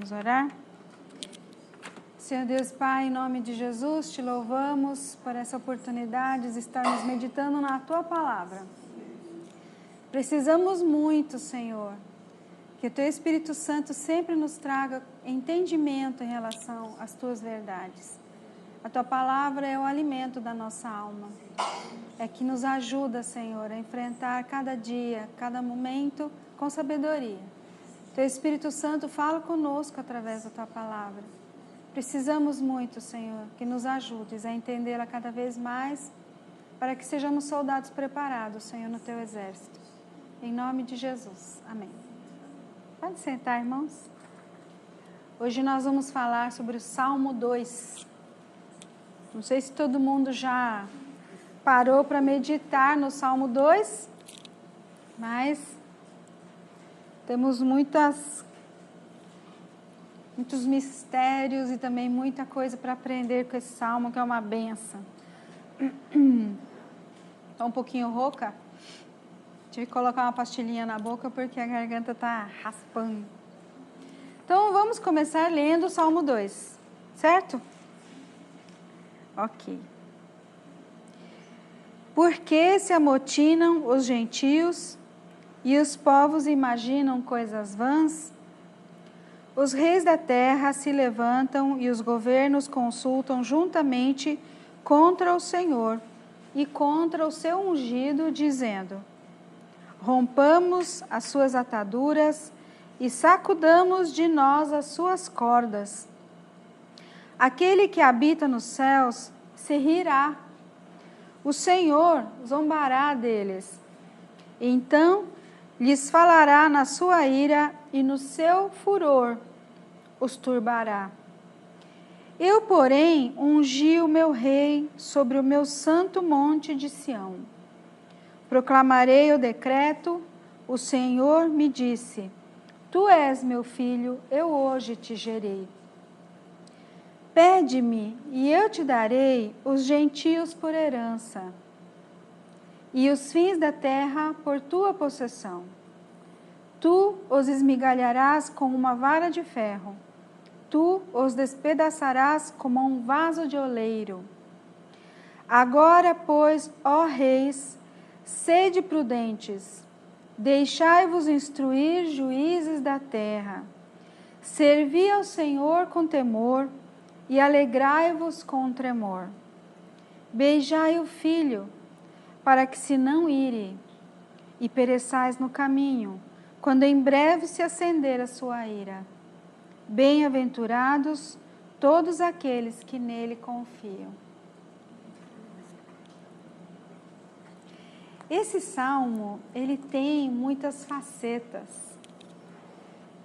Vamos orar? Senhor Deus Pai, em nome de Jesus, te louvamos por essa oportunidade de estarmos meditando na Tua Palavra. Precisamos muito, Senhor, que o Teu Espírito Santo sempre nos traga entendimento em relação às Tuas verdades. A Tua Palavra é o alimento da nossa alma. É que nos ajuda, Senhor, a enfrentar cada dia, cada momento com sabedoria. Teu Espírito Santo fala conosco através da Tua Palavra. Precisamos muito, Senhor, que nos ajudes a entendê-la cada vez mais, para que sejamos soldados preparados, Senhor, no Teu exército. Em nome de Jesus. Amém. Pode sentar, irmãos. Hoje nós vamos falar sobre o Salmo 2. Não sei se todo mundo já parou para meditar no Salmo 2, mas temos muitos mistérios e também muita coisa para aprender com esse salmo, que é uma benção. Estou um pouquinho rouca. Tive que colocar uma pastilhinha na boca porque a garganta está raspando. Então, vamos começar lendo o Salmo 2, certo? Ok. Por que se amotinam os gentios e os povos imaginam coisas vãs? Os reis da terra se levantam e os governos consultam juntamente contra o Senhor e contra o seu ungido, dizendo: rompamos as suas ataduras e sacudamos de nós as suas cordas. Aquele que habita nos céus se rirá. O Senhor zombará deles. Então lhes falará na sua ira e no seu furor os turbará. Eu, porém, ungi o meu rei sobre o meu santo monte de Sião. Proclamarei o decreto, o Senhor me disse: tu és meu filho, eu hoje te gerei. Pede-me, e eu te darei os gentios por herança, e os fins da terra por tua possessão. Tu os esmigalharás com uma vara de ferro, tu os despedaçarás como um vaso de oleiro. Agora, pois, ó reis, sede prudentes, deixai-vos instruir, juízes da terra. Servi ao Senhor com temor, e alegrai-vos com tremor. Beijai o filho, para que se não ire, e pereçais no caminho, quando em breve se acender a sua ira. Bem-aventurados todos aqueles que nele confiam. Esse salmo, ele tem muitas facetas.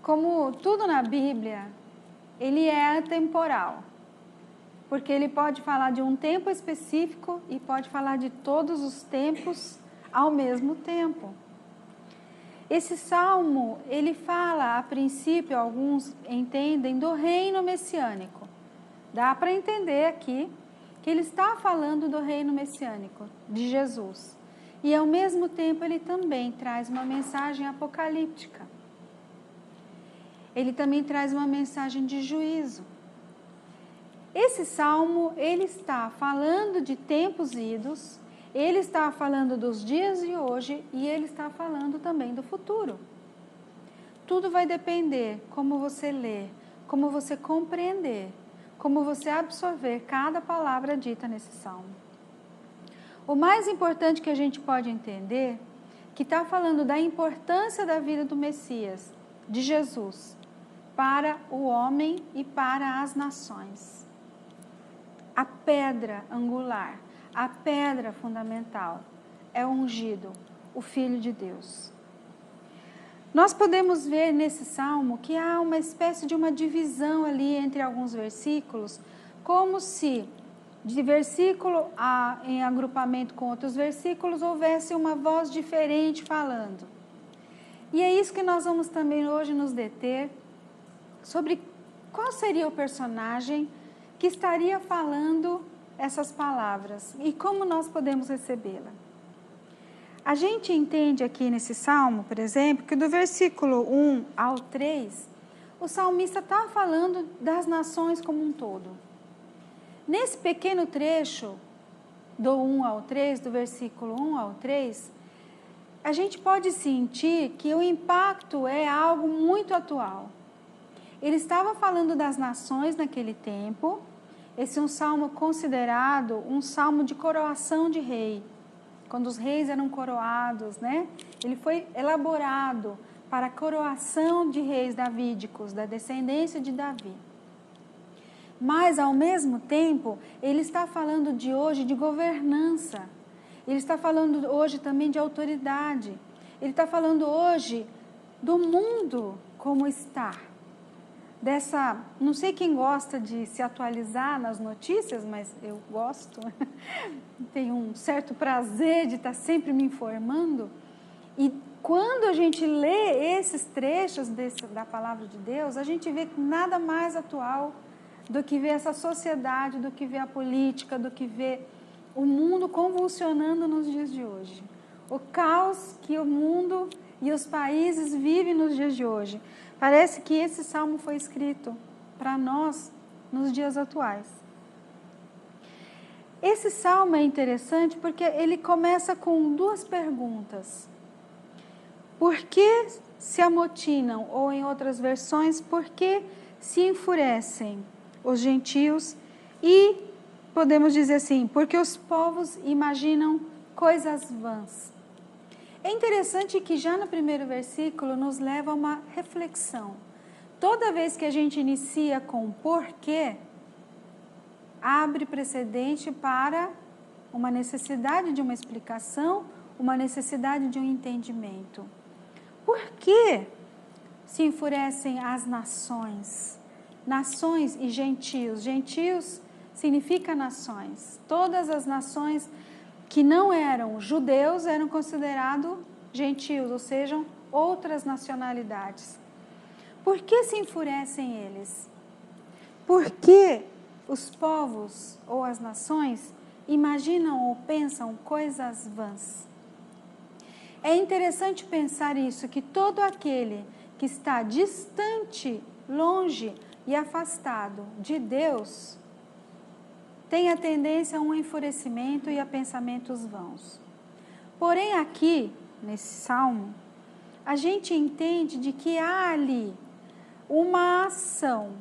Como tudo na Bíblia, ele é atemporal, porque ele pode falar de um tempo específico e pode falar de todos os tempos ao mesmo tempo. Esse salmo, ele fala, a princípio, alguns entendem, do reino messiânico. Dá para entender aqui que ele está falando do reino messiânico, de Jesus. E, ao mesmo tempo, ele também traz uma mensagem apocalíptica. Ele também traz uma mensagem de juízo. Esse salmo, ele está falando de tempos idos, ele está falando dos dias de hoje e ele está falando também do futuro. Tudo vai depender como você lê, como você compreender, como você absorver cada palavra dita nesse salmo. O mais importante que a gente pode entender, que está falando da importância da vida do Messias, de Jesus, para o homem e para as nações. A pedra angular, a pedra fundamental é o ungido, o Filho de Deus. Nós podemos ver nesse salmo que há uma espécie de uma divisão ali entre alguns versículos, como se de versículo em agrupamento com outros versículos houvesse uma voz diferente falando. E é isso que nós vamos também hoje nos deter, sobre qual seria o personagem que estaria falando essas palavras e como nós podemos recebê-la. A gente entende aqui nesse salmo, por exemplo, que do versículo 1 ao 3, o salmista está falando das nações como um todo. Nesse pequeno trecho, do 1 ao 3, do versículo 1 ao 3, a gente pode sentir que o impacto é algo muito atual. Ele estava falando das nações naquele tempo. Esse é um salmo considerado um salmo de coroação de rei. Quando os reis eram coroados, né? Ele foi elaborado para a coroação de reis davídicos, da descendência de Davi. Mas, ao mesmo tempo, ele está falando de hoje de governança. Ele está falando hoje também de autoridade. Ele está falando hoje do mundo como está. Não sei quem gosta de se atualizar nas notícias, mas eu gosto. Tenho um certo prazer de estar sempre me informando. E quando a gente lê esses trechos da palavra de Deus, a gente vê nada mais atual do que ver essa sociedade, do que ver a política, do que ver o mundo convulsionando nos dias de hoje. O caos que o mundo e os países vivem nos dias de hoje. Parece que esse salmo foi escrito para nós nos dias atuais. Esse salmo é interessante porque ele começa com duas perguntas. Por que se amotinam? Ou em outras versões, por que se enfurecem os gentios? E podemos dizer assim, porque os povos imaginam coisas vãs. É interessante que já no primeiro versículo nos leva a uma reflexão. Toda vez que a gente inicia com porquê, abre precedente para uma necessidade de uma explicação, uma necessidade de um entendimento. Por que se enfurecem as nações? Nações e gentios. Gentios significa nações. Todas as nações que não eram judeus eram considerados gentios, ou seja, outras nacionalidades. Por que se enfurecem eles? Por que os povos ou as nações imaginam ou pensam coisas vãs? É interessante pensar isso, que todo aquele que está distante, longe e afastado de Deus tem a tendência a um enfurecimento e a pensamentos vãos. Porém, aqui, nesse salmo, a gente entende de que há ali uma ação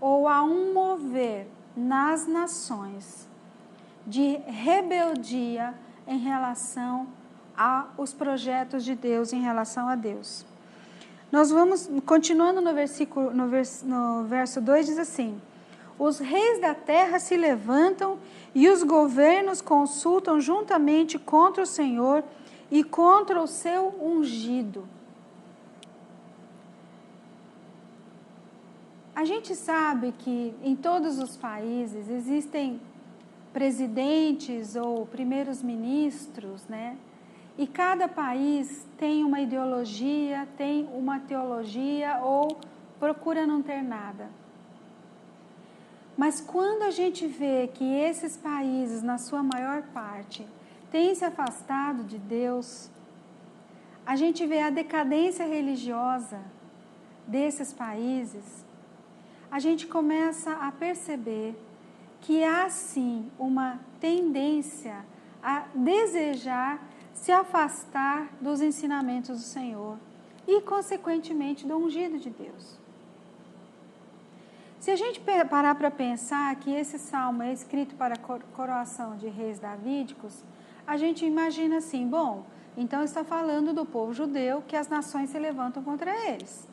ou há um mover nas nações de rebeldia em relação aos projetos de Deus, em relação a Deus. Nós vamos, continuando no verso 2, diz assim: os reis da terra se levantam e os governos consultam juntamente contra o Senhor e contra o seu ungido. A gente sabe que em todos os países existem presidentes ou primeiros ministros, né? E cada país tem uma ideologia, tem uma teologia ou procura não ter nada. Mas quando a gente vê que esses países, na sua maior parte, têm se afastado de Deus, a gente vê a decadência religiosa desses países, a gente começa a perceber que há sim uma tendência a desejar se afastar dos ensinamentos do Senhor e, consequentemente, do ungido de Deus. Se a gente parar para pensar que esse salmo é escrito para a coroação de reis davídicos, a gente imagina assim, bom, então está falando do povo judeu que as nações se levantam contra eles.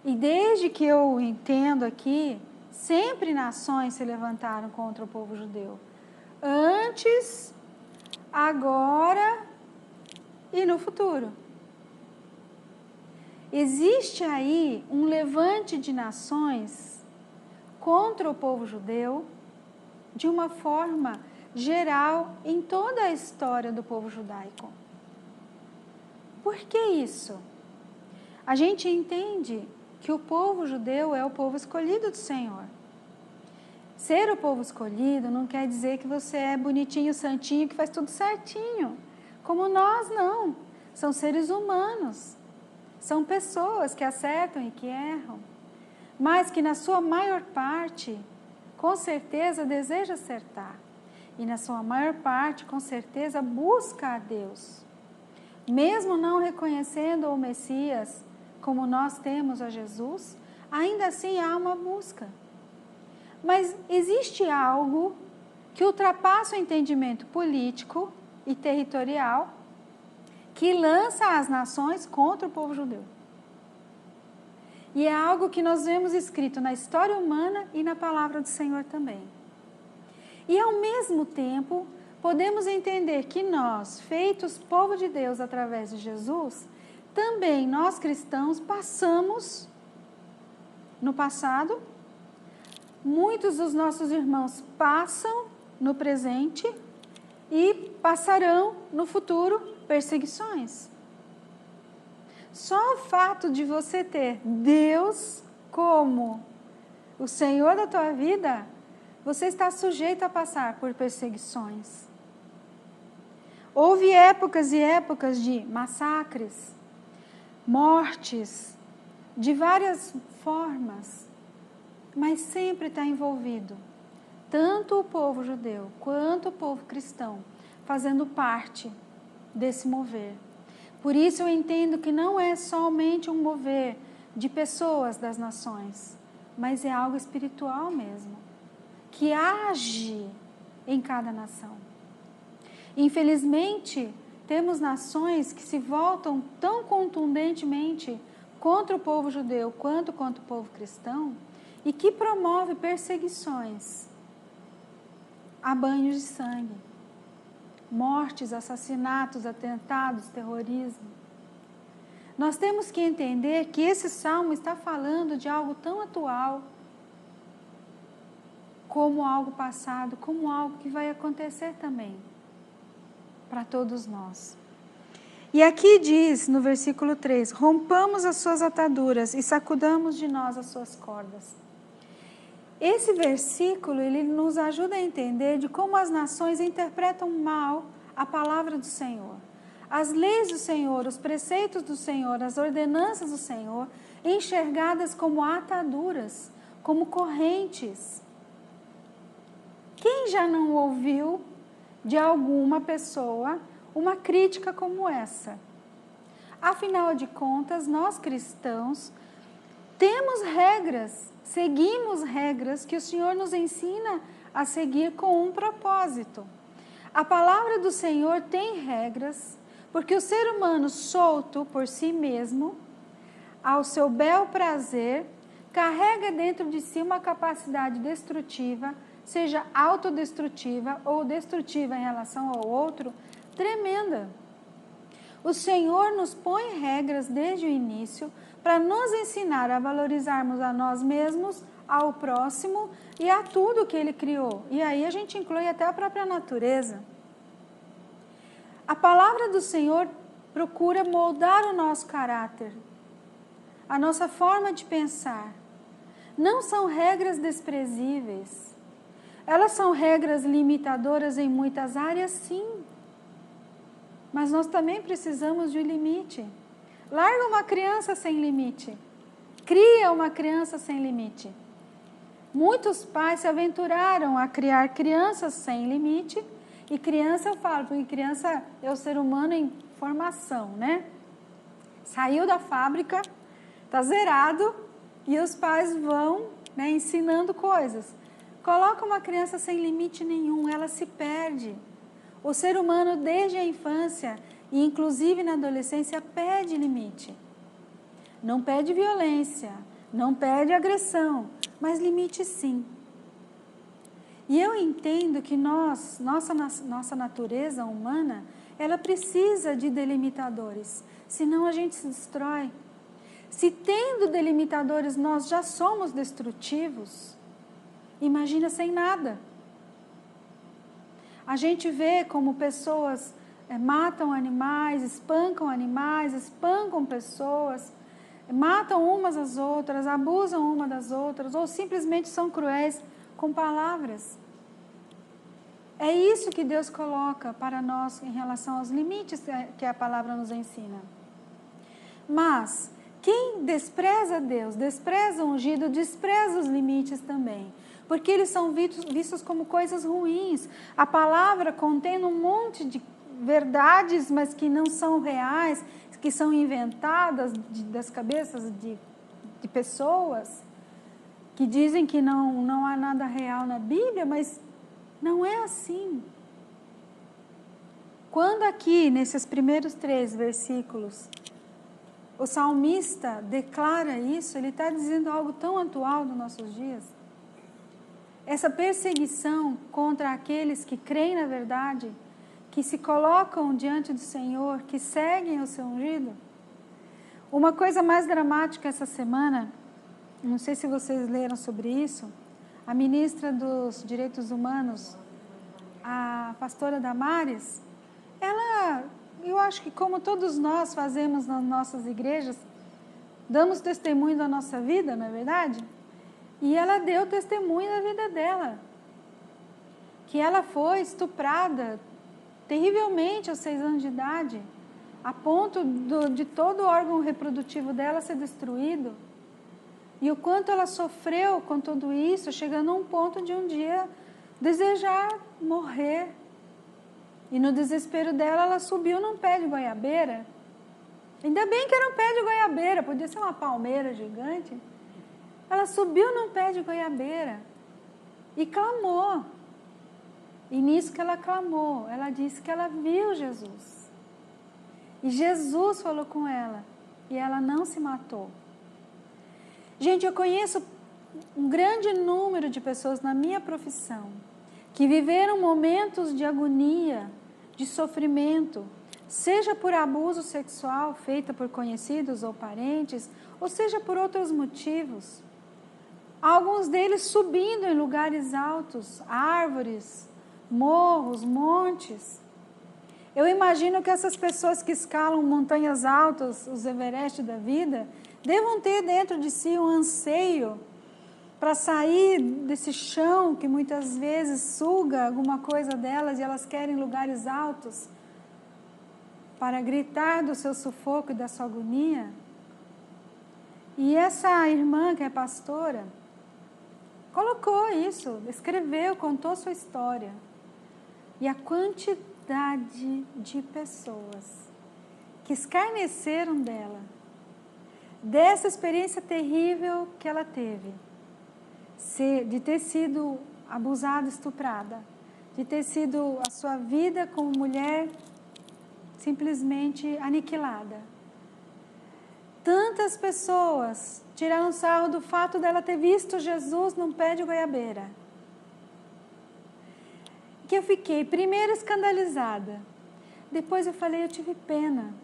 E desde que eu entendo aqui, sempre nações se levantaram contra o povo judeu. Antes, agora e no futuro. Existe aí um levante de nações contra o povo judeu de uma forma geral em toda a história do povo judaico. Por que isso? A gente entende que o povo judeu é o povo escolhido do Senhor. Ser o povo escolhido não quer dizer que você é bonitinho, santinho, que faz tudo certinho. Como nós, não. São seres humanos. São pessoas que acertam e que erram, mas que na sua maior parte, com certeza, deseja acertar. E na sua maior parte, com certeza, busca a Deus. Mesmo não reconhecendo o Messias como nós temos a Jesus, ainda assim há uma busca. Mas existe algo que ultrapassa o entendimento político e territorial que lança as nações contra o povo judeu. E é algo que nós vemos escrito na história humana e na palavra do Senhor também. E ao mesmo tempo, podemos entender que nós, feitos povo de Deus através de Jesus, também nós cristãos passamos no passado, muitos dos nossos irmãos passam no presente e passarão no futuro perseguições. Só o fato de você ter Deus como o Senhor da tua vida, você está sujeito a passar por perseguições. Houve épocas e épocas de massacres, mortes, de várias formas, mas sempre está envolvido tanto o povo judeu quanto o povo cristão, fazendo parte desse mover. Por isso eu entendo que não é somente um mover de pessoas das nações, mas é algo espiritual mesmo, que age em cada nação. Infelizmente, temos nações que se voltam tão contundentemente contra o povo judeu quanto contra o povo cristão e que promove perseguições a banhos de sangue, mortes, assassinatos, atentados, terrorismo. Nós temos que entender que esse salmo está falando de algo tão atual como algo passado, como algo que vai acontecer também para todos nós. E aqui diz no versículo 3, rompamos as suas ataduras e sacudamos de nós as suas cordas. Esse versículo, ele nos ajuda a entender de como as nações interpretam mal a palavra do Senhor. As leis do Senhor, os preceitos do Senhor, as ordenanças do Senhor, enxergadas como ataduras, como correntes. Quem já não ouviu de alguma pessoa uma crítica como essa? Afinal de contas, nós cristãos temos regras, seguimos regras que o Senhor nos ensina a seguir com um propósito. A palavra do Senhor tem regras, porque o ser humano solto por si mesmo, ao seu bel prazer, carrega dentro de si uma capacidade destrutiva, seja autodestrutiva ou destrutiva em relação ao outro, tremenda. O Senhor nos põe regras desde o início para nos ensinar a valorizarmos a nós mesmos, ao próximo e a tudo que Ele criou. E aí a gente inclui até a própria natureza. A palavra do Senhor procura moldar o nosso caráter, a nossa forma de pensar. Não são regras desprezíveis. Elas são regras limitadoras em muitas áreas, sim. Mas nós também precisamos de um limite. Larga uma criança sem limite. Cria uma criança sem limite. Muitos pais se aventuraram a criar crianças sem limite. E criança, eu falo, porque criança é o ser humano em formação, né? Saiu da fábrica, está zerado, e os pais vão, né, ensinando coisas. Coloca uma criança sem limite nenhum, ela se perde. O ser humano, desde a infância, e inclusive na adolescência, pede limite. Não pede violência, não pede agressão, mas limite sim. E eu entendo que nossa natureza humana, ela precisa de delimitadores, senão a gente se destrói. Se tendo delimitadores nós já somos destrutivos, imagina sem nada. A gente vê como pessoas matam animais, espancam pessoas, matam umas às outras, abusam uma das outras, ou simplesmente são cruéis com palavras. É isso que Deus coloca para nós em relação aos limites que a palavra nos ensina. Mas quem despreza Deus, despreza o ungido, despreza os limites também. Porque eles são vistos como coisas ruins. A palavra contém um monte de verdades, mas que não são reais, que são inventadas das cabeças de pessoas, que dizem que não há nada real na Bíblia, mas não é assim. Quando aqui, nesses primeiros 3 versículos, o salmista declara isso, ele está dizendo algo tão atual nos nossos dias. Essa perseguição contra aqueles que creem na verdade, que se colocam diante do Senhor, que seguem o seu ungido. Uma coisa mais dramática essa semana, não sei se vocês leram sobre isso, a ministra dos Direitos Humanos, a pastora Damares, ela, eu acho que como todos nós fazemos nas nossas igrejas, damos testemunho da nossa vida, não é verdade? E ela deu testemunho da vida dela, que ela foi estuprada terrivelmente aos 6 anos de idade, a ponto de todo o órgão reprodutivo dela ser destruído. E o quanto ela sofreu com tudo isso, chegando a um ponto de um dia desejar morrer. E no desespero dela, ela subiu num pé de goiabeira. Ainda bem que era um pé de goiabeira, podia ser uma palmeira gigante. Ela subiu num pé de goiabeira e clamou. E nisso que ela clamou, ela disse que ela viu Jesus. E Jesus falou com ela. E ela não se matou. Gente, eu conheço um grande número de pessoas na minha profissão que viveram momentos de agonia, de sofrimento, seja por abuso sexual feito por conhecidos ou parentes, ou seja por outros motivos. Alguns deles subindo em lugares altos, árvores, morros, montes. Eu imagino que essas pessoas que escalam montanhas altas, os Everest da vida, devam ter dentro de si um anseio para sair desse chão que muitas vezes suga alguma coisa delas e elas querem lugares altos para gritar do seu sufoco e da sua agonia. E essa irmã que é pastora colocou isso, escreveu, contou sua história. E a quantidade de pessoas que escarneceram dela, dessa experiência terrível que ela teve, de ter sido abusada, estuprada, de ter sido a sua vida como mulher simplesmente aniquilada. Tantas pessoas tiraram sarro do fato dela ter visto Jesus num pé de goiabeira. Que eu fiquei primeiro escandalizada. Depois eu falei, eu tive pena.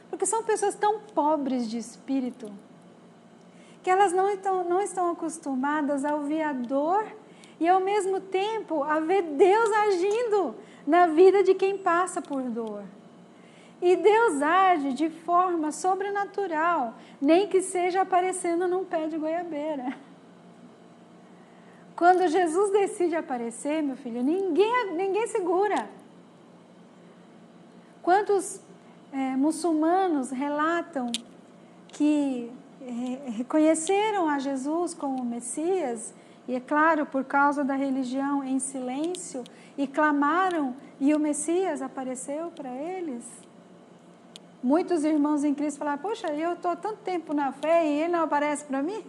Porque são pessoas tão pobres de espírito, que elas não estão acostumadas a ouvir a dor e ao mesmo tempo a ver Deus agindo na vida de quem passa por dor. E Deus age de forma sobrenatural, nem que seja aparecendo num pé de goiabeira. Quando Jesus decide aparecer, meu filho, ninguém segura. Quantos muçulmanos relatam que reconheceram a Jesus como Messias, e é claro, por causa da religião, em silêncio, e clamaram, e o Messias apareceu para eles? Muitos irmãos em Cristo falaram, poxa, eu estou há tanto tempo na fé e ele não aparece para mim?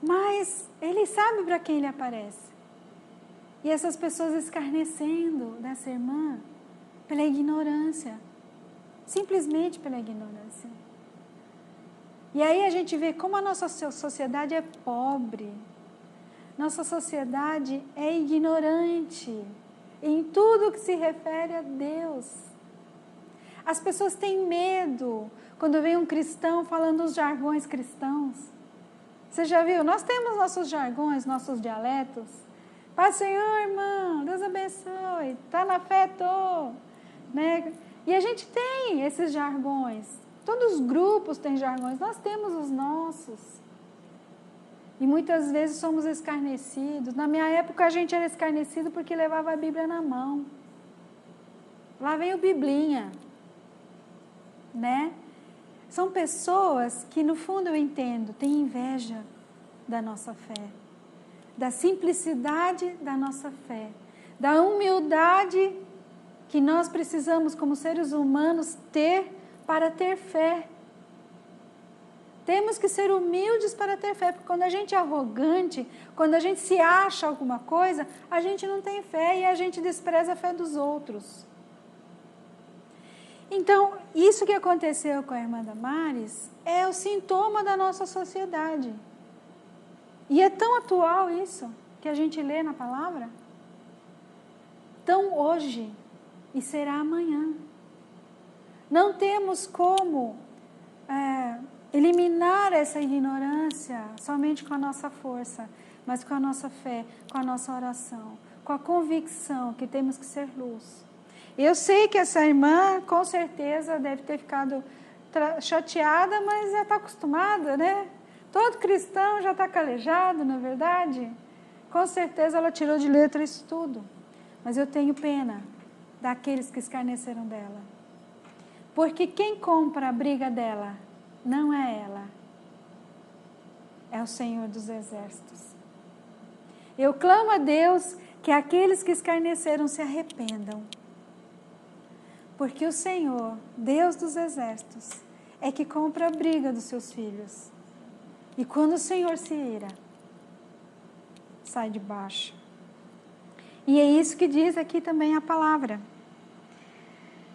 Mas ele sabe para quem ele aparece. E essas pessoas escarnecendo dessa irmã pela ignorância, simplesmente pela ignorância. E aí a gente vê como a nossa sociedade é pobre, nossa sociedade é ignorante em tudo que se refere a Deus. As pessoas têm medo quando vem um cristão falando os jargões cristãos. Você já viu? Nós temos nossos jargões, nossos dialetos. Pai, Senhor, irmão, Deus abençoe, está na fé, tô, né? E a gente tem esses jargões. Todos os grupos têm jargões, nós temos os nossos. E muitas vezes somos escarnecidos. Na minha época a gente era escarnecido porque levava a Bíblia na mão. Lá vem o Biblinha, né? São pessoas que, no fundo, eu entendo, têm inveja da nossa fé, da simplicidade da nossa fé, da humildade que nós precisamos, como seres humanos, ter para ter fé. Temos que ser humildes para ter fé, porque quando a gente é arrogante, quando a gente se acha alguma coisa, a gente não tem fé e a gente despreza a fé dos outros. Então, isso que aconteceu com a irmã Damares é o sintoma da nossa sociedade. E é tão atual isso, que a gente lê na palavra. Tão hoje, e será amanhã. Não temos como eliminar essa ignorância somente com a nossa força, mas com a nossa fé, com a nossa oração, com a convicção que temos que ser luz. Eu sei que essa irmã, com certeza, deve ter ficado chateada, mas já está acostumada, né? Todo cristão já está calejado, não é verdade? Com certeza ela tirou de letra isso tudo. Mas eu tenho pena daqueles que escarneceram dela. Porque quem compra a briga dela não é ela. É o Senhor dos Exércitos. Eu clamo a Deus que aqueles que escarneceram se arrependam. Porque o Senhor, Deus dos Exércitos, é que compra a briga dos seus filhos. E quando o Senhor se ira, sai de baixo. E é isso que diz aqui também a palavra.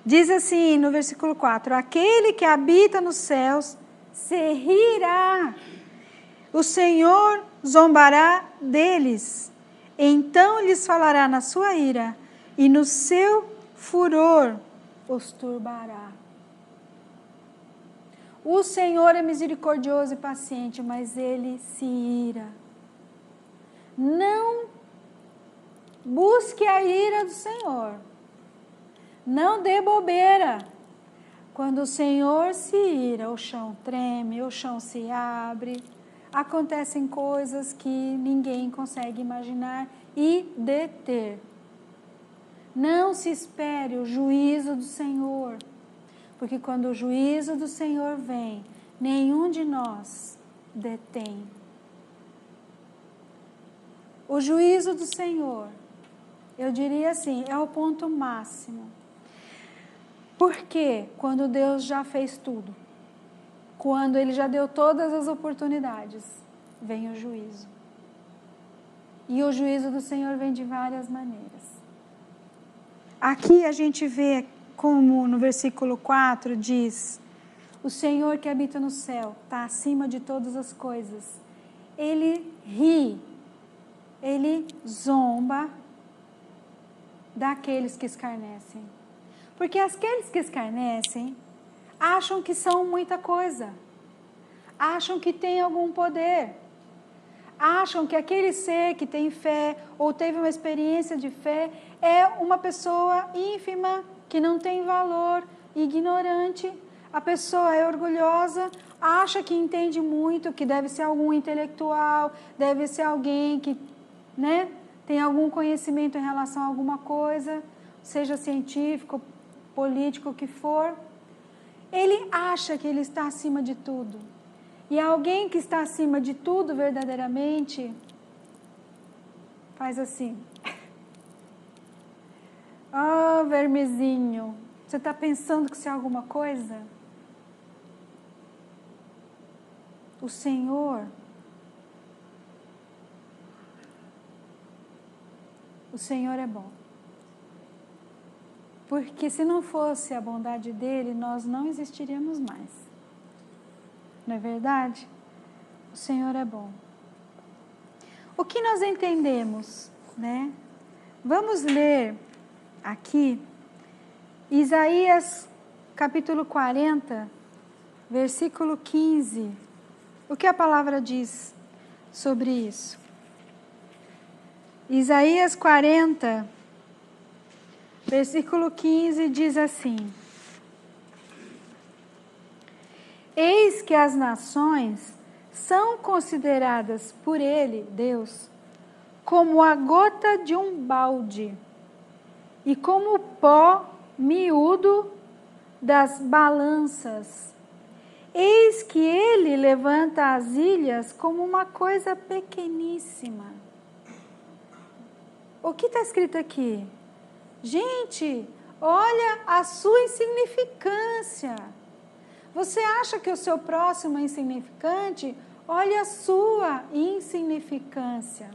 Diz assim no versículo 4, aquele que habita nos céus se rirá, o Senhor zombará deles, então lhes falará na sua ira, e no seu furor os turbará. O Senhor é misericordioso e paciente, mas Ele se ira. Não busque a ira do Senhor. Não dê bobeira. Quando o Senhor se ira, o chão treme, o chão se abre. Acontecem coisas que ninguém consegue imaginar e deter. Não se espere o juízo do Senhor. Porque quando o juízo do Senhor vem, nenhum de nós detém. O juízo do Senhor, eu diria assim, é o ponto máximo. Porque quando Deus já fez tudo, quando Ele já deu todas as oportunidades, vem o juízo. E o juízo do Senhor vem de várias maneiras. Aqui a gente vê como no versículo 4 diz, o Senhor que habita no céu está acima de todas as coisas. Ele ri, Ele zomba daqueles que escarnecem. Porque aqueles que escarnecem acham que são muita coisa, acham que tem algum poder, acham que aquele ser que tem fé ou teve uma experiência de fé é uma pessoa ínfima, que não tem valor, ignorante. A pessoa é orgulhosa, acha que entende muito, que deve ser algum intelectual, deve ser alguém que, né, tem algum conhecimento em relação a alguma coisa, seja científico, político, o que for. Ele acha que ele está acima de tudo. E alguém que está acima de tudo verdadeiramente faz assim. Oh, vermezinho, você está pensando que você é alguma coisa? O Senhor é bom. Porque se não fosse a bondade dele, nós não existiríamos mais. Não é verdade? O Senhor é bom. O que nós entendemos, né? Vamos ler aqui Isaías capítulo 40, versículo 15. O que a palavra diz sobre isso? Isaías 40, versículo 15 diz assim: eis que as nações são consideradas por ele, Deus, como a gota de um balde e como o pó miúdo das balanças. Eis que ele levanta as ilhas como uma coisa pequeníssima. O que está escrito aqui? Gente, olha a sua insignificância. Você acha que o seu próximo é insignificante? Olha a sua insignificância.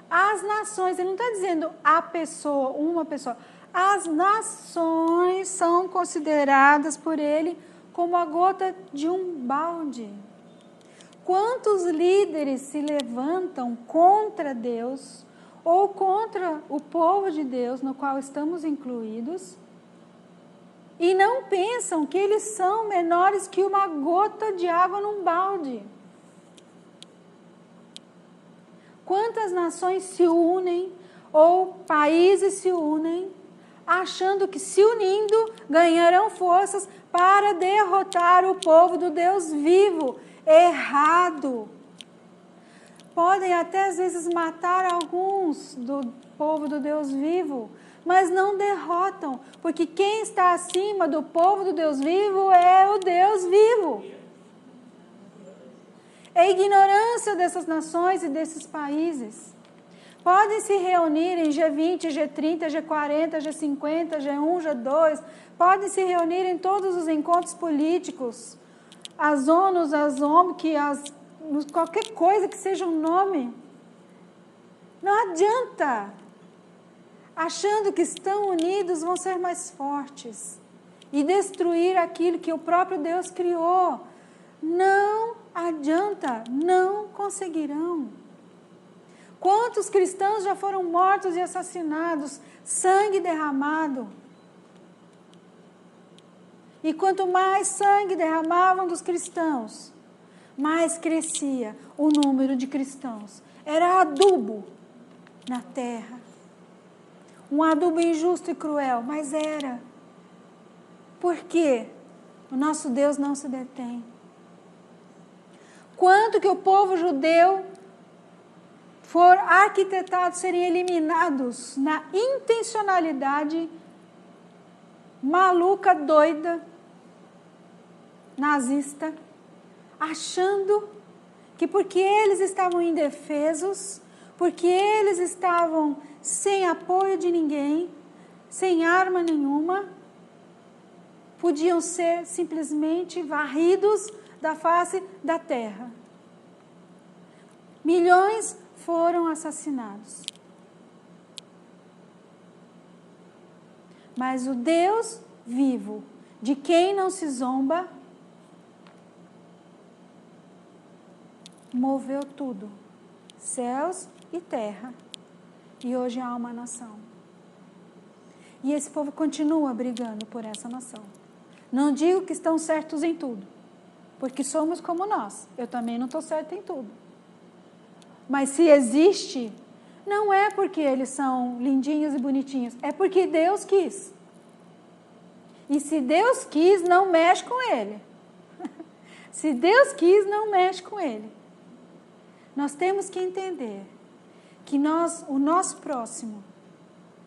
As nações, ele não está dizendo a pessoa, uma pessoa. As nações são consideradas por ele como a gota de um balde. Quantos líderes se levantam contra Deus ou contra o povo de Deus, no qual estamos incluídos, e não pensam que eles são menores que uma gota de água num balde? Quantas nações se unem, ou países se unem, achando que se unindo ganharão forças para derrotar o povo do Deus vivo? Errado. Podem até às vezes matar alguns do povo do Deus vivo, mas não derrotam, porque quem está acima do povo do Deus vivo é o Deus vivo. É a ignorância dessas nações e desses países. Podem se reunir em G20, G30, G40, G50, G1, G2, podem se reunir em todos os encontros políticos, as ONUs, as OMC, qualquer coisa que seja um nome. Não adianta. Achando que estão unidos vão ser mais fortes e destruir aquilo que o próprio Deus criou. Não adianta, não conseguirão. Quantos cristãos já foram mortos e assassinados, sangue derramado? E quanto mais sangue derramavam dos cristãos, mais crescia o número de cristãos. Era adubo na terra. Um adubo injusto e cruel, mas era. Por quê? O nosso Deus não se detém. Quanto que o povo judeu for arquitetado, serem eliminados na intencionalidade maluca, doida, nazista, achando que porque eles estavam indefesos, porque eles estavam sem apoio de ninguém, sem arma nenhuma, podiam ser simplesmente varridos da face da terra. Milhões foram assassinados. Mas o Deus vivo, de quem não se zomba, moveu tudo, céus e terra. E hoje há uma nação. E esse povo continua brigando por essa nação. Não digo que estão certos em tudo, porque somos como nós. Eu também não estou certa em tudo. Mas se existe, não é porque eles são lindinhos e bonitinhos, é porque Deus quis. E se Deus quis, não mexe com ele. Se Deus quis, não mexe com ele. Nós temos que entender que o nosso próximo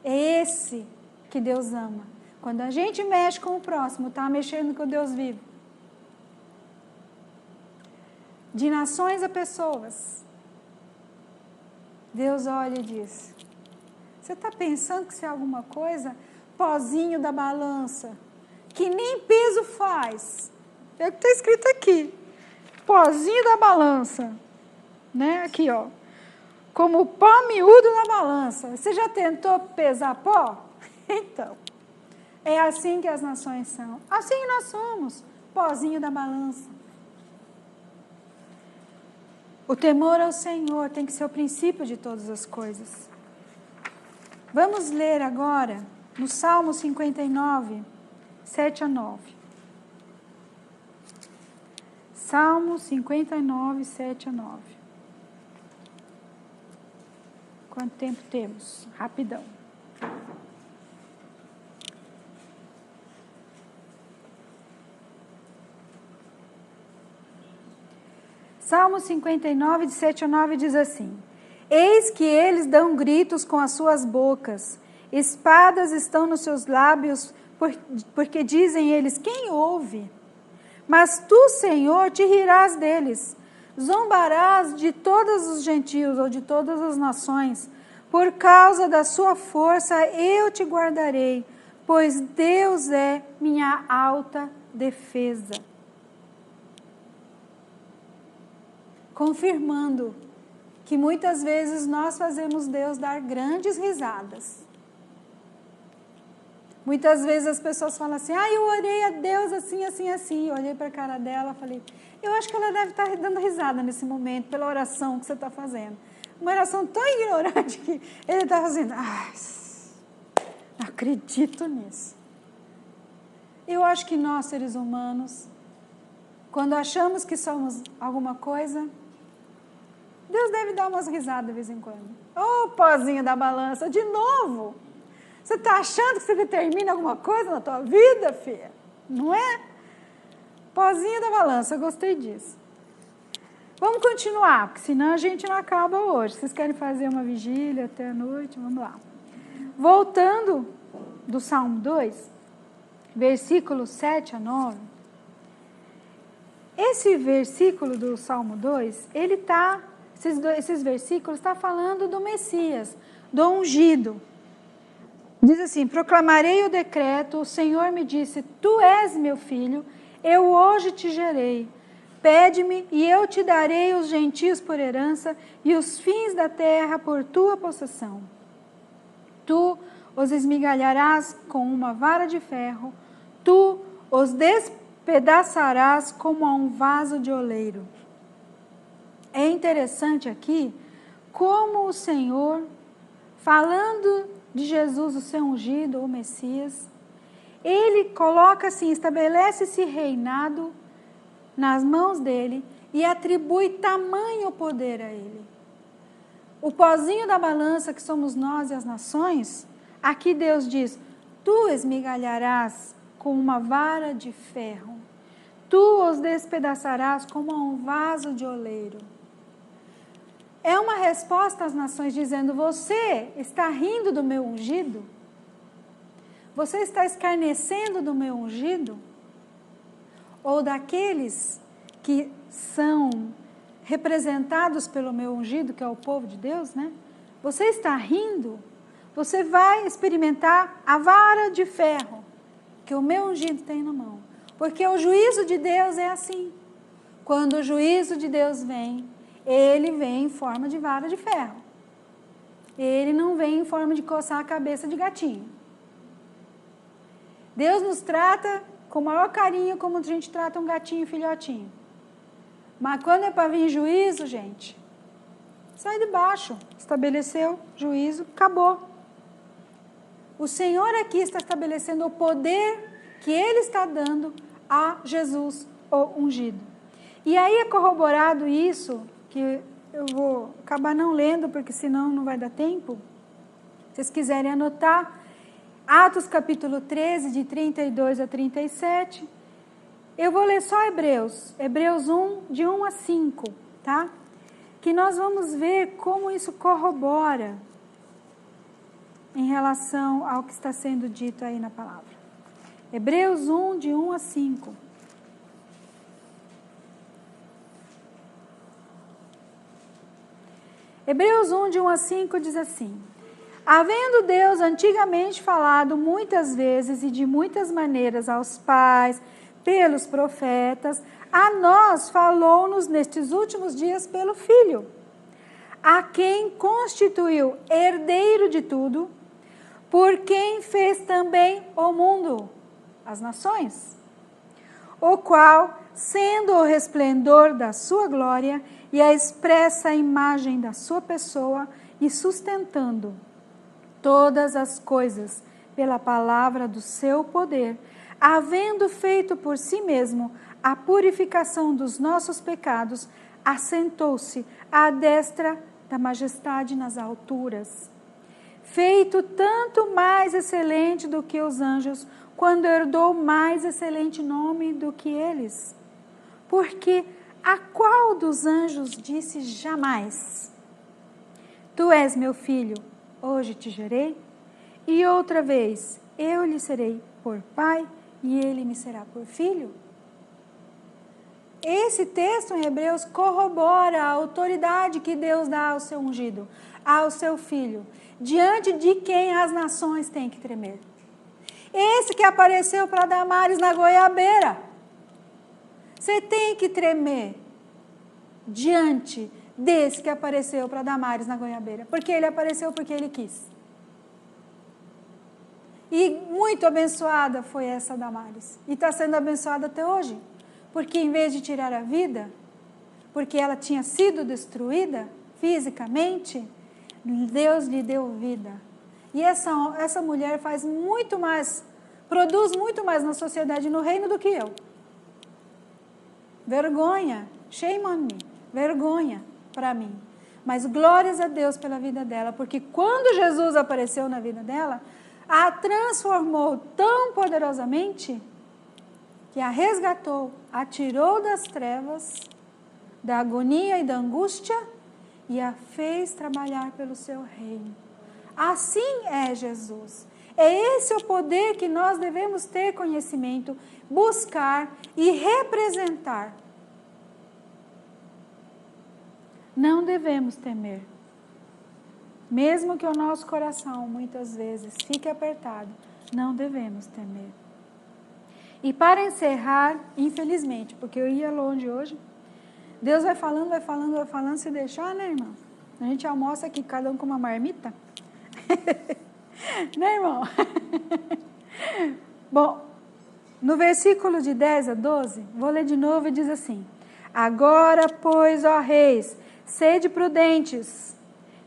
é esse que Deus ama. Quando a gente mexe com o próximo, está mexendo com o Deus vivo. De nações a pessoas, Deus olha e diz: você está pensando que isso é alguma coisa? Pozinho da balança, que nem peso faz. É o que está escrito aqui. Pozinho da balança. Né? Aqui, ó. Como pó miúdo na balança. Você já tentou pesar pó? Então, é assim que as nações são. Assim nós somos. Pozinho da balança. O temor ao Senhor tem que ser o princípio de todas as coisas. Vamos ler agora no Salmo 59, 7 a 9. Salmo 59, 7 a 9. Quanto tempo temos? Rapidão. Salmo 59, de 7 a 9 diz assim: eis que eles dão gritos com as suas bocas, espadas estão nos seus lábios, porque dizem eles: quem ouve? Mas tu, Senhor, te rirás deles. Zombarás de todos os gentios ou de todas as nações. Por causa da sua força eu te guardarei, pois Deus é minha alta defesa. Confirmando que muitas vezes nós fazemos Deus dar grandes risadas. Muitas vezes as pessoas falam assim, eu orei a Deus assim, assim, assim. Eu olhei para a cara dela e falei, eu acho que ela deve estar dando risada nesse momento, pela oração que você está fazendo. Uma oração tão ignorante que ele está fazendo, não acredito nisso. Eu acho que nós, seres humanos, quando achamos que somos alguma coisa, Deus deve dar umas risadas de vez em quando. Pozinho da balança, de novo. Você está achando que você determina alguma coisa na tua vida, filha? Não é? Pozinho da balança, eu gostei disso. Vamos continuar, porque senão a gente não acaba hoje. Vocês querem fazer uma vigília até a noite? Vamos lá. Voltando do Salmo 2, versículos 7 a 9. Esse versículo do Salmo 2, esses versículos estão falando do Messias, do ungido. Diz assim, proclamarei o decreto, o Senhor me disse, tu és meu filho, eu hoje te gerei. Pede-me e eu te darei os gentios por herança e os fins da terra por tua possessão. Tu os esmigalharás com uma vara de ferro, tu os despedaçarás como a um vaso de oleiro. É interessante aqui como o Senhor, falando de Jesus, o seu ungido, o Messias, ele coloca assim, estabelece esse reinado nas mãos dele e atribui tamanho poder a ele. O pozinho da balança que somos nós e as nações, aqui Deus diz, tu esmigalharás com uma vara de ferro, tu os despedaçarás como a um vaso de oleiro. É uma resposta às nações dizendo, você está rindo do meu ungido? Você está escarnecendo do meu ungido? Ou daqueles que são representados pelo meu ungido, que é o povo de Deus, né? Você está rindo? Você vai experimentar a vara de ferro que o meu ungido tem na mão. Porque o juízo de Deus é assim. Quando o juízo de Deus vem, ele vem em forma de vara de ferro. Ele não vem em forma de coçar a cabeça de gatinho. Deus nos trata com o maior carinho como a gente trata um gatinho filhotinho. Mas quando é para vir juízo, gente, sai de baixo. Estabeleceu juízo, acabou. O Senhor aqui está estabelecendo o poder que Ele está dando a Jesus, o ungido. E aí é corroborado isso, que eu vou acabar não lendo, porque senão não vai dar tempo. Se vocês quiserem anotar, Atos capítulo 13, de 32 a 37. Eu vou ler só Hebreus 1, de 1 a 5, tá? Que nós vamos ver como isso corrobora em relação ao que está sendo dito aí na palavra. Hebreus 1, de 1 a 5. Hebreus 1, de 1 a 5 diz assim: havendo Deus antigamente falado muitas vezes e de muitas maneiras aos pais, pelos profetas, a nós falou-nos nestes últimos dias pelo Filho, a quem constituiu herdeiro de tudo, por quem fez também o mundo, as nações, o qual, sendo o resplendor da sua glória e a expressa imagem da sua pessoa, e sustentando todas as coisas pela palavra do seu poder, havendo feito por si mesmo a purificação dos nossos pecados, assentou-se à destra da majestade nas alturas. Feito tanto mais excelente do que os anjos, quando herdou mais excelente nome do que eles. Porque a qual dos anjos disse jamais: tu és meu filho, hoje te gerei? E outra vez, eu lhe serei por pai, e ele me será por filho? esse texto em Hebreus corrobora a autoridade que Deus dá ao seu ungido, ao seu filho, diante de quem as nações têm que tremer. Esse que apareceu para Damares na goiabeira. Você tem que tremer diante desse que apareceu para Damares na goiabeira, porque ele apareceu porque ele quis. E muito abençoada foi essa Damares. E está sendo abençoada até hoje. Porque em vez de tirar a vida, porque ela tinha sido destruída fisicamente, Deus lhe deu vida. E essa mulher faz muito mais, produz muito mais na sociedade e no reino do que eu. Vergonha, shame on me, vergonha para mim. Mas glórias a Deus pela vida dela, porque quando Jesus apareceu na vida dela, a transformou tão poderosamente que a resgatou, a tirou das trevas, da agonia e da angústia e a fez trabalhar pelo seu reino. Assim é Jesus. É esse o poder que nós devemos ter conhecimento, buscar e representar. Não devemos temer. Mesmo que o nosso coração, muitas vezes, fique apertado, não devemos temer. E para encerrar, infelizmente, porque eu ia longe hoje, Deus vai falando, vai falando, vai falando, se deixar, né, irmão? A gente almoça aqui, cada um com uma marmita. Né, irmão? Bom, no versículo de 10 a 12, vou ler de novo e diz assim: Agora, pois, ó reis, sede prudentes,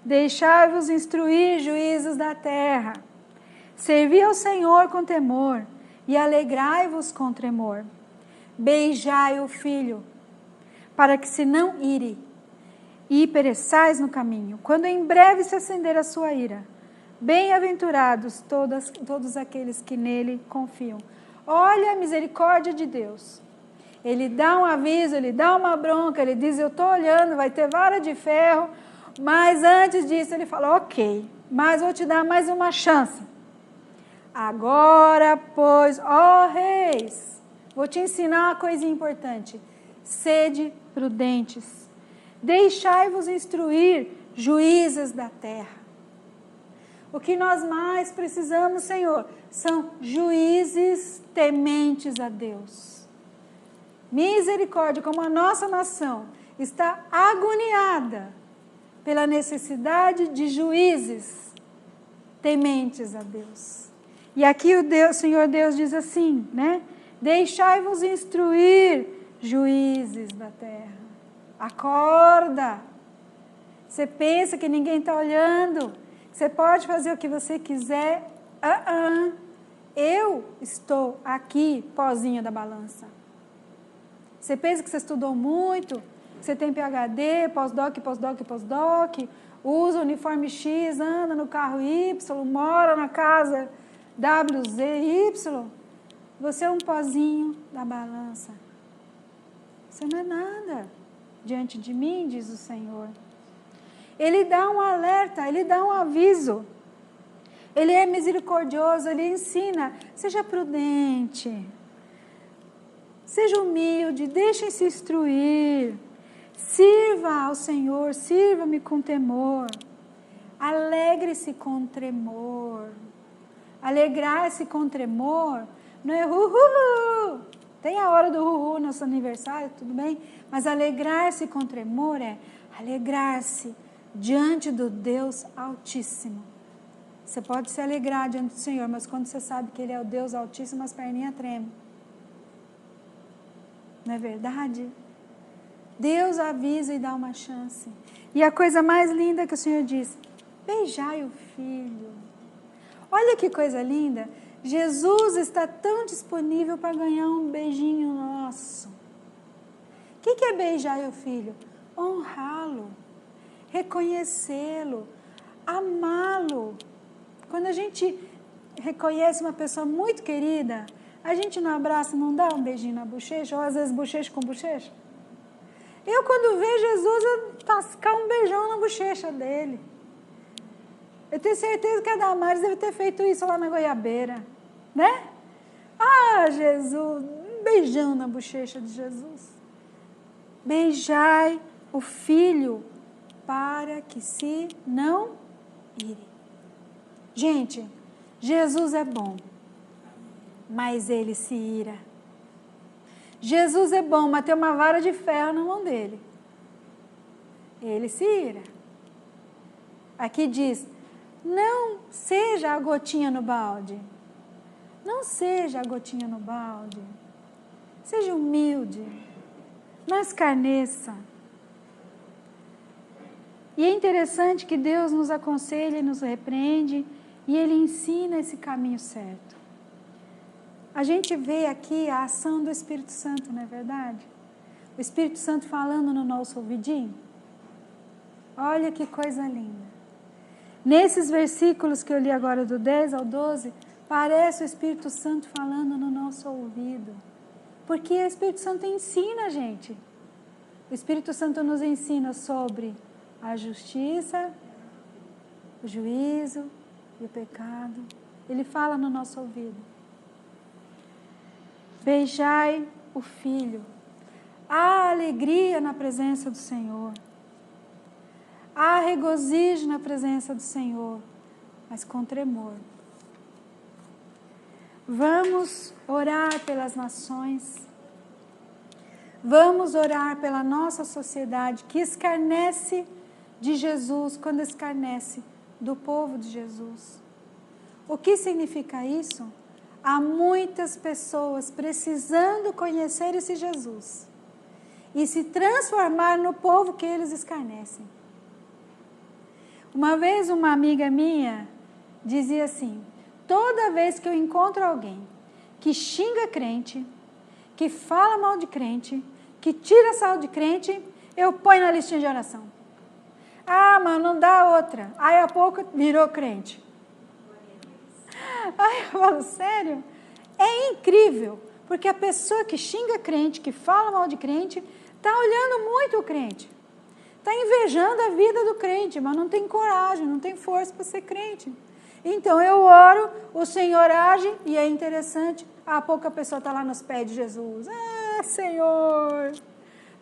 deixai-vos instruir, juízos da terra. Servi ao Senhor com temor e alegrai-vos com tremor. Beijai o filho, para que se não ire e pereçais no caminho, quando em breve se acender a sua ira. Bem-aventurados todos aqueles que nele confiam. Olha a misericórdia de Deus. Ele dá um aviso, ele dá uma bronca, ele diz, eu estou olhando, vai ter vara de ferro, mas antes disso ele fala, ok, mas vou te dar mais uma chance. Agora, pois, ó reis, vou te ensinar uma coisinha importante. Sede prudentes, deixai-vos instruir, juízes da terra. O que nós mais precisamos, Senhor, são juízes tementes a Deus. Misericórdia, como a nossa nação está agoniada pela necessidade de juízes tementes a Deus. E aqui o Senhor Deus diz assim, né? Deixai-vos instruir, juízes da terra. Acorda. Você pensa que ninguém está olhando, você pode fazer o que você quiser. Eu estou aqui, pozinho da balança. Você pensa que você estudou muito, que você tem PhD, pós-doc, usa o uniforme X, anda no carro Y, mora na casa WZY. Você é um pozinho da balança. Você não é nada diante de mim, diz o Senhor. Ele dá um alerta, ele dá um aviso. Ele é misericordioso, ele ensina. Seja prudente. Seja humilde, deixem-se instruir. Sirva ao Senhor, sirva-me com temor. Alegre-se com tremor. Alegrar-se com tremor não é tem a hora do no nosso aniversário, tudo bem? Mas alegrar-se com tremor é alegrar-se diante do Deus Altíssimo. Você pode se alegrar diante do Senhor, mas quando você sabe que Ele é o Deus Altíssimo, as perninhas tremem. Não é verdade? Deus avisa e dá uma chance. E a coisa mais linda que o Senhor diz, beijai o filho. Olha que coisa linda. Jesus está tão disponível para ganhar um beijinho nosso. O que é beijar o filho? Honrá-lo, reconhecê-lo, amá-lo. Quando a gente reconhece uma pessoa muito querida, a gente não abraça, não dá um beijinho na bochecha, ou às vezes bochecha com bochecha. Eu, quando vejo Jesus, eu tascar um beijão na bochecha dele. Eu tenho certeza que a Damares deve ter feito isso lá na goiabeira, né? Ah, Jesus, um beijão na bochecha de Jesus. beijai o filho, para que se não ire. Gente, Jesus é bom, mas ele se ira. Jesus é bom, mas tem uma vara de ferro na mão dele. Ele se ira. Aqui diz, não seja a gotinha no balde. Não seja a gotinha no balde. Seja humilde. Não escarneça. E é interessante que Deus nos aconselha e nos repreende e Ele ensina esse caminho certo. A gente vê aqui a ação do Espírito Santo, não é verdade? O Espírito Santo falando no nosso ouvidinho. Olha que coisa linda. Nesses versículos que eu li agora do 10 ao 12, parece o Espírito Santo falando no nosso ouvido. Porque o Espírito Santo ensina a gente. O Espírito Santo nos ensina sobre a justiça, o juízo e o pecado. Ele fala no nosso ouvido. Beijai o Filho. Há alegria na presença do Senhor. Há regozijo na presença do Senhor, mas com tremor. Vamos orar pelas nações. Vamos orar pela nossa sociedade que escarnece de Jesus quando escarnece do povo de Jesus. O que significa isso? Há muitas pessoas precisando conhecer esse Jesus e se transformar no povo que eles escarnecem. Uma vez uma amiga minha dizia assim, toda vez que eu encontro alguém que xinga crente, que fala mal de crente, que tira sarro de crente, eu ponho na listinha de oração. Ah, mas não dá outra. Aí a pouco virou crente. Aí eu falo, sério? É incrível, porque a pessoa que xinga crente, que fala mal de crente, está olhando muito o crente. Está invejando a vida do crente, mas não tem coragem, não tem força para ser crente. Então eu oro, o Senhor age e é interessante. Há pouco a pessoa está lá nos pés de Jesus. Ah, Senhor,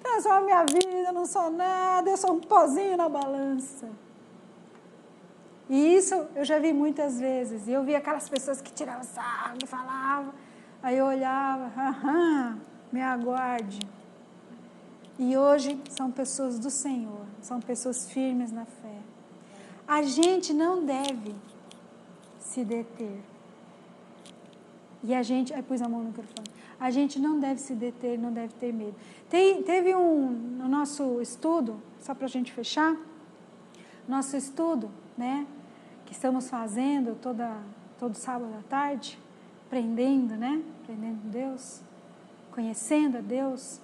transforma minha vida, eu não sou nada, eu sou um pozinho na balança. E isso eu já vi muitas vezes. E eu vi aquelas pessoas que tiravam sarro, que falavam. Aí eu olhava, me aguarde. E hoje são pessoas do Senhor, são pessoas firmes na fé. A gente não deve se deter. E a gente, aí pus a mão no microfone, a gente não deve se deter, não deve ter medo. Teve no nosso estudo, só para a gente fechar, nosso estudo, né, que estamos fazendo todo sábado à tarde, aprendendo Deus, conhecendo a Deus.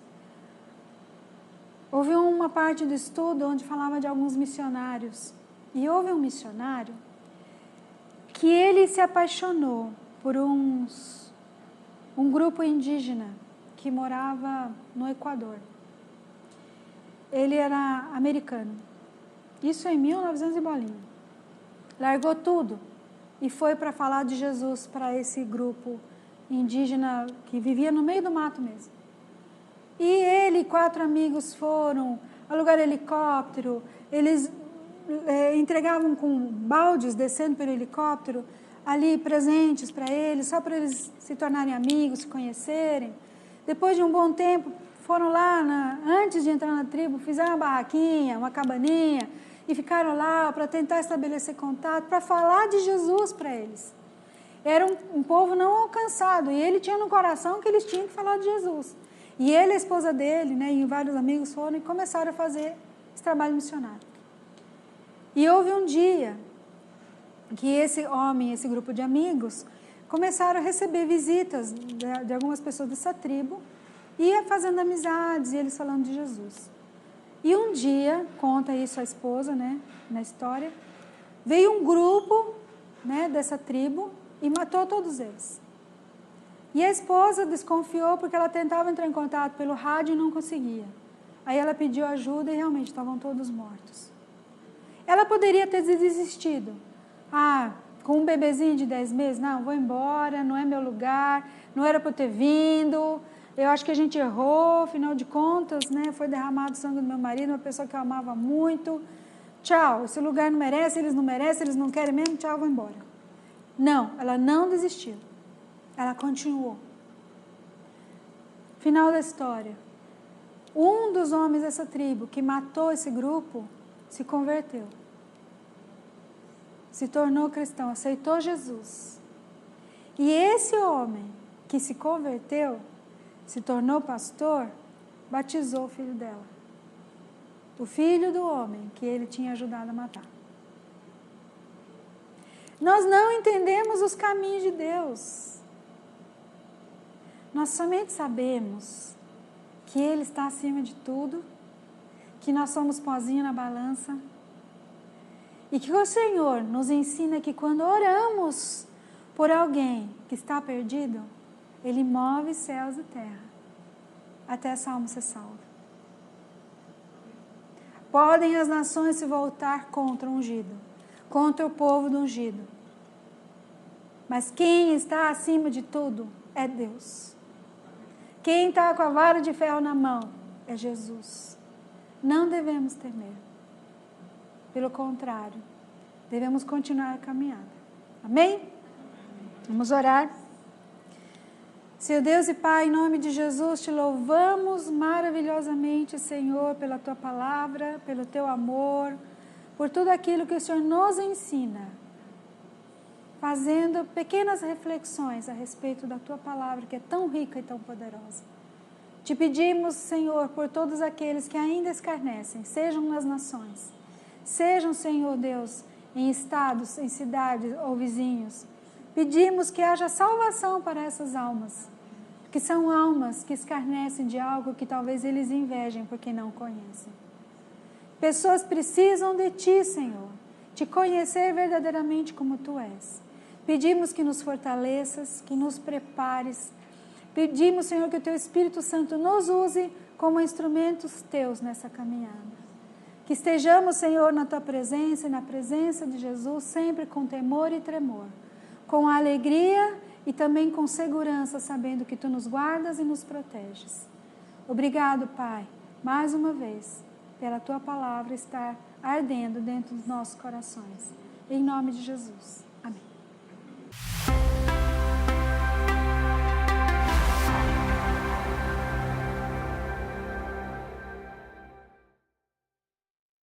Houve uma parte do estudo onde falava de alguns missionários. E houve um missionário que ele se apaixonou por um grupo indígena que morava no Equador. Ele era americano. Isso em 1900 e bolinha. Largou tudo e foi para falar de Jesus para esse grupo indígena que vivia no meio do mato mesmo. E ele e 4 amigos foram, alugaram helicóptero, eles entregavam com baldes descendo pelo helicóptero, ali presentes para eles, só para eles se tornarem amigos, se conhecerem. Depois de um bom tempo, foram lá, antes de entrar na tribo, fizeram uma barraquinha, uma cabaninha, e ficaram lá para tentar estabelecer contato, para falar de Jesus para eles. Era um povo não alcançado, e ele tinha no coração que eles tinham que falar de Jesus. E ele e a esposa dele, né, e vários amigos foram e começaram a fazer esse trabalho missionário. E houve um dia que esse grupo de amigos, começaram a receber visitas de algumas pessoas dessa tribo, ia fazendo amizades, e eles falando de Jesus. E um dia, conta isso a esposa, né, na história, veio um grupo, né, dessa tribo e matou todos eles. E a esposa desconfiou porque ela tentava entrar em contato pelo rádio e não conseguia. Aí ela pediu ajuda e realmente estavam todos mortos. Ela poderia ter desistido. Com um bebezinho de 10 meses, não, vou embora, não é meu lugar, não era para eu ter vindo, eu acho que a gente errou, afinal de contas, né, foi derramado o sangue do meu marido, uma pessoa que eu amava muito. Tchau, esse lugar não merece, eles não querem mesmo, tchau, vou embora. Não, ela não desistiu. Ela continuou. Final da história. Um dos homens dessa tribo que matou esse grupo se converteu. Se tornou cristão, aceitou Jesus. E esse homem que se converteu, se tornou pastor, batizou o filho dela. O filho do homem que ele tinha ajudado a matar. Nós não entendemos os caminhos de Deus. Nós somente sabemos que Ele está acima de tudo, que nós somos pozinho na balança, e que o Senhor nos ensina que quando oramos por alguém que está perdido, Ele move céus e terra até essa alma ser salva. Podem as nações se voltar contra o ungido, contra o povo do ungido. Mas quem está acima de tudo é Deus. Quem está com a vara de ferro na mão é Jesus. Não devemos temer. Pelo contrário, devemos continuar a caminhada. Amém? Vamos orar. Senhor Deus e Pai, em nome de Jesus, te louvamos maravilhosamente, Senhor, pela Tua palavra, pelo Teu amor, por tudo aquilo que o Senhor nos ensina, fazendo pequenas reflexões a respeito da Tua palavra, que é tão rica e tão poderosa. Te pedimos, Senhor, por todos aqueles que ainda escarnecem, sejam nas nações, sejam, Senhor Deus, em estados, em cidades ou vizinhos. Pedimos que haja salvação para essas almas, que são almas que escarnecem de algo que talvez eles invejem porque não conhecem. Pessoas precisam de Ti, Senhor, te conhecer verdadeiramente como Tu és. Pedimos que nos fortaleças, que nos prepares. Pedimos, Senhor, que o Teu Espírito Santo nos use como instrumentos Teus nessa caminhada. Que estejamos, Senhor, na Tua presença e na presença de Jesus, sempre com temor e tremor, com alegria e também com segurança, sabendo que Tu nos guardas e nos proteges. Obrigado, Pai, mais uma vez, pela Tua palavra estar ardendo dentro dos nossos corações. Em nome de Jesus. Amém.